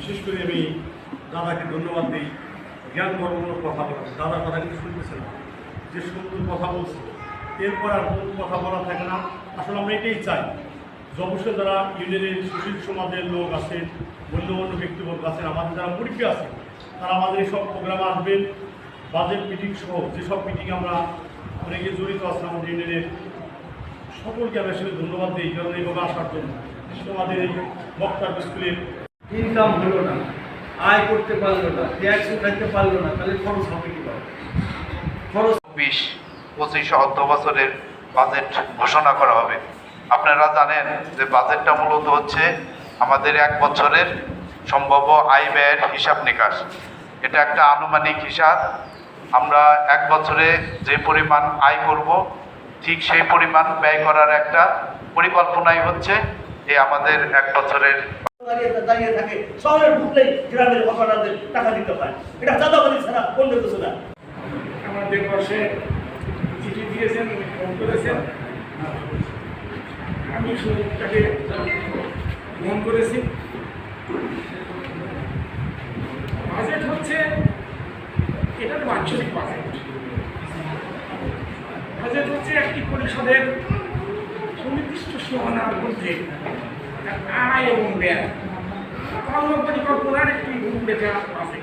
বিশেষ করে আমি দাদাকে ধন্যবাদ দিই। জ্ঞান গর্বমূলক কথা বলা, দাদার কথা কিন্তু শুনতেছে না, যে সুন্দর কথা বলছে, এরপর আর কোনো কথা বলা থাকে না। আসলে আমরা এটাই চাই যে অবশ্যই যারা ইউনিয়নের সুশীল সমাজের লোক আছেন, গণ্যমান্য ব্যক্তিবর্গ আছেন, আমাদের যারা মুরব্বী আছে, তারা আমাদের এইসব প্রোগ্রামে আসবেন। বাজেট মিটিং সহ যেসব মিটিং আমরা অনেকে জড়িত আছেন আমাদের ইউনিয়নের, সকলকে আমি আসলে ধন্যবাদ দিই, কারণ এইভাবে আসার জন্য। আমাদের এই বক্তার স্কুলের ইনকাম হলো না, আয় করতে পারলো না, ট্যাক্স উঠাইতে পারলো না, তাহলে খরচ হবে কীভাবে? খরচ 20-25 অর্থ বছরের বাজেট ঘোষণা করা হবে। আপনারা জানেন যে বাজেটটা মূলত হচ্ছে আমাদের এক বছরের সম্ভাব্য আয় ব্যয়ের হিসাব নিকাশ। এটা একটা আনুমানিক হিসাব। আমরা এক বছরে যে পরিমাণ আয় করব, ঠিক সেই পরিমাণ ব্যয় করার একটা পরিকল্পনাই হচ্ছে এই আমাদের এক বছরের। দাঁড়িয়ে থাকে শহরের ঢুকলেই গ্রামের অপরাধের টাকা দিতে পারে, এটা চাঁদাবাজি ছাড়া অন্য কিছু না। আমাদের পাশে চিঠি দিয়েছেন, ফোন করেছেন, আমি শুধু তাকে ফোন করেছি। বাজেট হচ্ছে এটা তো বাৎসরিক বাজেট। বাজেট হচ্ছে একটি পরিষদের সুনির্দিষ্ট সীমানার মধ্যে আয় এবং ব্যয় কর্ম পরিকল্পনার একটি রূপরেখা আছে।